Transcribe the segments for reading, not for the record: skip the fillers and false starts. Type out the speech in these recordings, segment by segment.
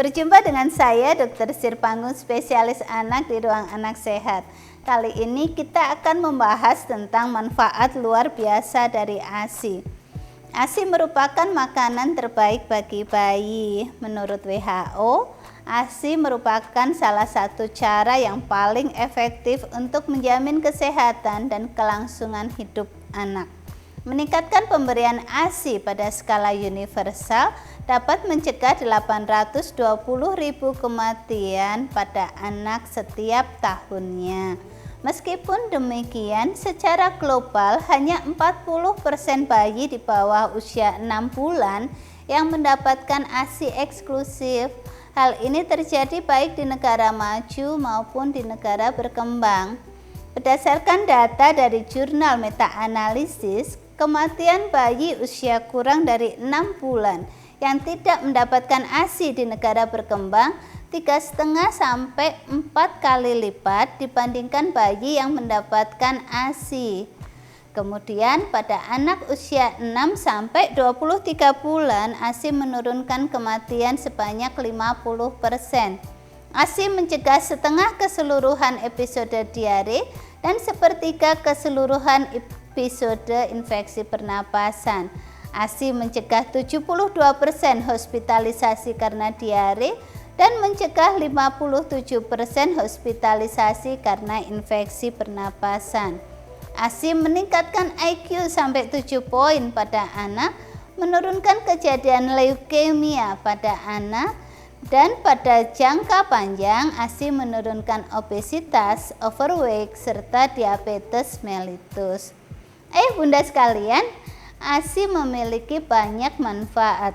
Berjumpa dengan saya Dr. Sirpanggung, spesialis anak di Ruang Anak Sehat. Kali ini kita akan membahas tentang manfaat luar biasa dari ASI. ASI merupakan makanan terbaik bagi bayi. Menurut WHO, ASI merupakan salah satu cara yang paling efektif untuk menjamin kesehatan dan kelangsungan hidup anak. Meningkatkan pemberian ASI pada skala universal dapat mencegah 820.000 kematian pada anak setiap tahunnya. Meskipun demikian, secara global hanya 40% bayi di bawah usia 6 bulan yang mendapatkan ASI eksklusif. Hal ini terjadi baik di negara maju maupun di negara berkembang. Berdasarkan data dari jurnal meta-analisis, kematian bayi usia kurang dari 6 bulan yang tidak mendapatkan ASI di negara berkembang 3,5 sampai 4 kali lipat dibandingkan bayi yang mendapatkan ASI. Kemudian pada anak usia 6 sampai 23 bulan, ASI menurunkan kematian sebanyak 50%. ASI mencegah setengah keseluruhan episode diare dan sepertiga keseluruhan episode infeksi pernapasan. ASI mencegah 72% hospitalisasi karena diare dan mencegah 57% hospitalisasi karena infeksi pernapasan. ASI meningkatkan IQ sampai 7 poin pada anak, menurunkan kejadian leukemia pada anak, dan pada jangka panjang ASI menurunkan obesitas, overweight, serta diabetes mellitus. Bunda sekalian, ASI memiliki banyak manfaat.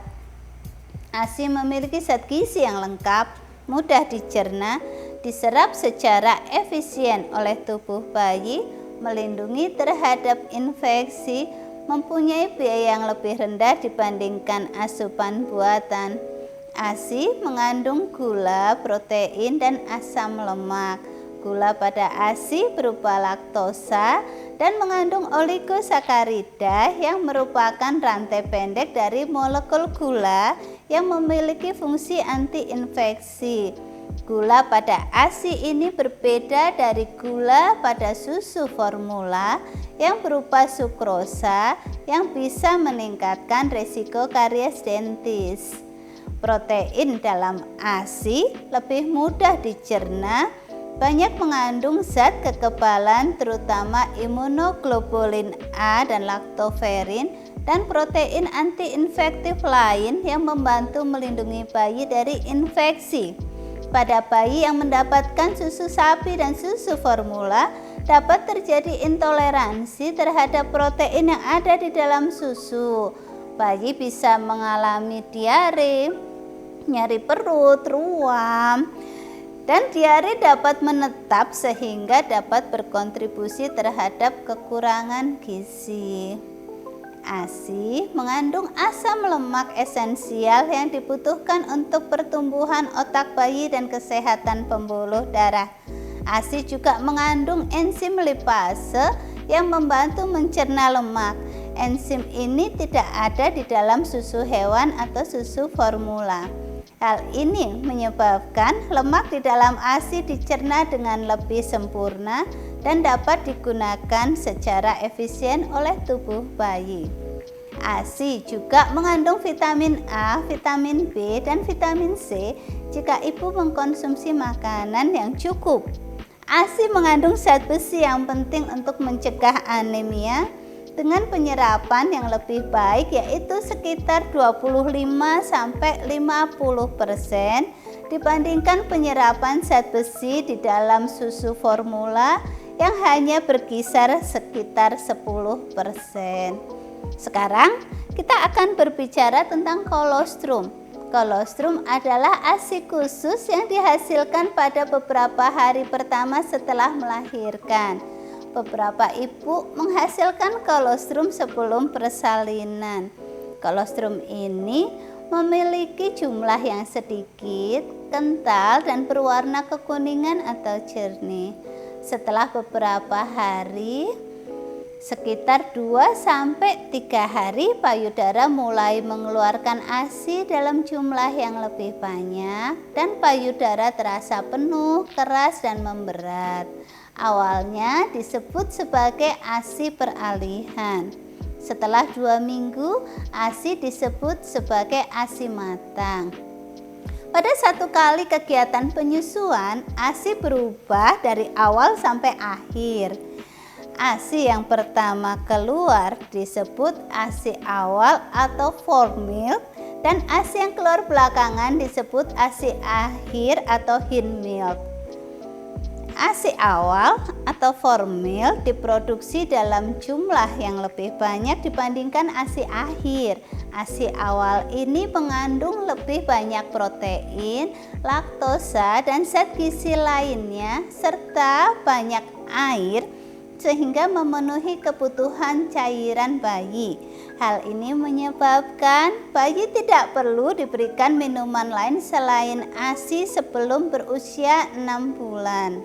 ASI memiliki zat gizi yang lengkap, mudah dicerna, diserap secara efisien oleh tubuh bayi, melindungi terhadap infeksi, mempunyai biaya yang lebih rendah dibandingkan asupan buatan. ASI mengandung gula, protein, dan asam lemak. Gula pada ASI berupa laktosa dan mengandung oligosakarida yang merupakan rantai pendek dari molekul gula yang memiliki fungsi antiinfeksi. Gula pada ASI ini berbeda dari gula pada susu formula yang berupa sukrosa yang bisa meningkatkan risiko karies dentis. Protein dalam ASI lebih mudah dicerna, banyak mengandung zat kekebalan terutama imunoglobulin A dan laktoferin dan protein antiinfektif lain yang membantu melindungi bayi dari infeksi. Pada bayi yang mendapatkan susu sapi dan susu formula, dapat terjadi intoleransi terhadap protein yang ada di dalam susu. Bayi bisa mengalami diare, nyeri perut, ruam, dan diare dapat menetap sehingga dapat berkontribusi terhadap kekurangan gizi. ASI mengandung asam lemak esensial yang dibutuhkan untuk pertumbuhan otak bayi dan kesehatan pembuluh darah. ASI juga mengandung enzim lipase yang membantu mencerna lemak. Enzim ini tidak ada di dalam susu hewan atau susu formula. Hal ini menyebabkan lemak di dalam ASI dicerna dengan lebih sempurna dan dapat digunakan secara efisien oleh tubuh bayi. ASI juga mengandung vitamin A, vitamin B, dan vitamin C jika ibu mengkonsumsi makanan yang cukup. ASI mengandung zat besi yang penting untuk mencegah anemia dengan penyerapan yang lebih baik, yaitu sekitar 25-50% dibandingkan penyerapan zat besi di dalam susu formula yang hanya berkisar sekitar 10%. Sekarang kita akan berbicara tentang kolostrum. Kolostrum adalah ASI khusus yang dihasilkan pada beberapa hari pertama setelah melahirkan. Beberapa ibu menghasilkan kolostrum sebelum persalinan. Kolostrum ini memiliki jumlah yang sedikit, kental, dan berwarna kekuningan atau jernih. Setelah beberapa hari, Sekitar 2-3 hari payudara mulai mengeluarkan ASI dalam jumlah yang lebih banyak dan payudara terasa penuh, keras dan memberat. Awalnya disebut sebagai ASI peralihan. Setelah 2 minggu, ASI disebut sebagai ASI matang. Pada satu kali kegiatan penyusuan, ASI berubah dari awal sampai akhir. ASI yang pertama keluar disebut ASI awal atau foremilk dan ASI yang keluar belakangan disebut ASI akhir atau hindmilk. ASI awal atau foremilk diproduksi dalam jumlah yang lebih banyak dibandingkan ASI akhir. ASI awal ini mengandung lebih banyak protein, laktosa dan zat gizi lainnya serta banyak air sehingga memenuhi kebutuhan cairan bayi. Hal ini menyebabkan bayi tidak perlu diberikan minuman lain selain ASI sebelum berusia 6 bulan.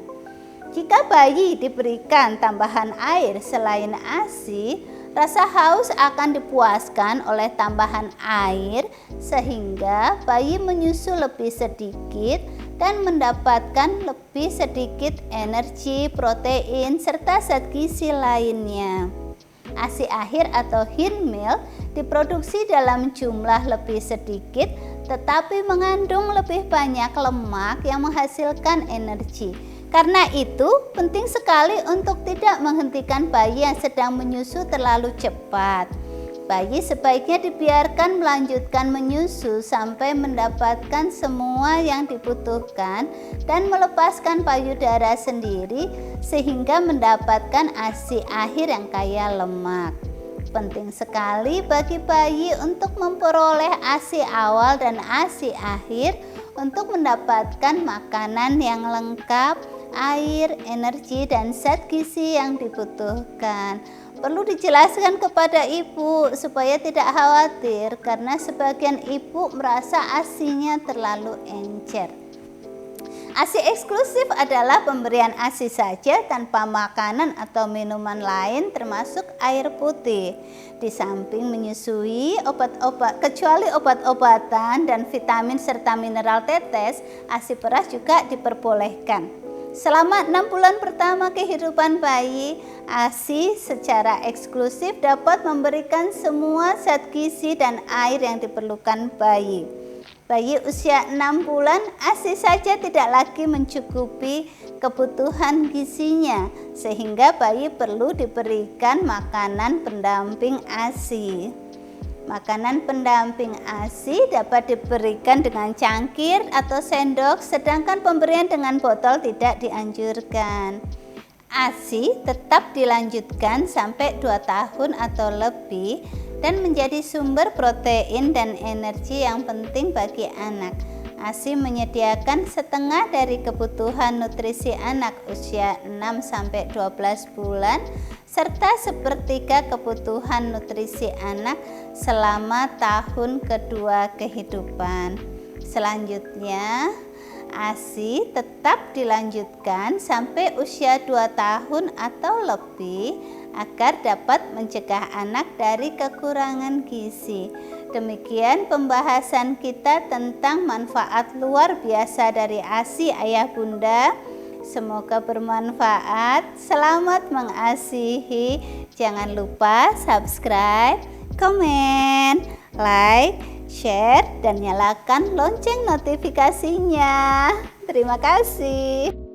Jika bayi diberikan tambahan air selain ASI, rasa haus akan dipuaskan oleh tambahan air sehingga bayi menyusu lebih sedikit dan mendapatkan lebih sedikit energi, protein, serta zat gizi lainnya. ASI akhir atau hindmilk diproduksi dalam jumlah lebih sedikit tetapi mengandung lebih banyak lemak yang menghasilkan energi. Karena itu, penting sekali untuk tidak menghentikan bayi yang sedang menyusu terlalu cepat. Bayi sebaiknya dibiarkan melanjutkan menyusu sampai mendapatkan semua yang dibutuhkan dan melepaskan payudara sendiri sehingga mendapatkan ASI akhir yang kaya lemak. Penting sekali bagi bayi untuk memperoleh ASI awal dan ASI akhir untuk mendapatkan makanan yang lengkap, air, energi, dan zat gizi yang dibutuhkan. Perlu dijelaskan kepada ibu supaya tidak khawatir karena sebagian ibu merasa ASI-nya terlalu encer. ASI eksklusif adalah pemberian ASI saja tanpa makanan atau minuman lain termasuk air putih. Di samping menyusui kecuali obat-obatan dan vitamin serta mineral tetes, ASI peras juga diperbolehkan. Selama 6 bulan pertama kehidupan bayi, ASI secara eksklusif dapat memberikan semua zat gizi dan air yang diperlukan bayi. Bayi usia 6 bulan, ASI saja tidak lagi mencukupi kebutuhan gizinya, sehingga bayi perlu diberikan makanan pendamping ASI. Makanan pendamping ASI dapat diberikan dengan cangkir atau sendok, sedangkan pemberian dengan botol tidak dianjurkan. ASI tetap dilanjutkan sampai 2 tahun atau lebih dan menjadi sumber protein dan energi yang penting bagi anak. ASI menyediakan setengah dari kebutuhan nutrisi anak usia 6-12 bulan serta sepertiga kebutuhan nutrisi anak selama tahun kedua kehidupan. Selanjutnya, ASI tetap dilanjutkan sampai usia 2 tahun atau lebih agar dapat mencegah anak dari kekurangan gizi. Demikian pembahasan kita tentang manfaat luar biasa dari ASI ayah bunda. Semoga bermanfaat. Selamat mengasihi. Jangan lupa subscribe, komen, like, share, dan nyalakan lonceng notifikasinya. Terima kasih.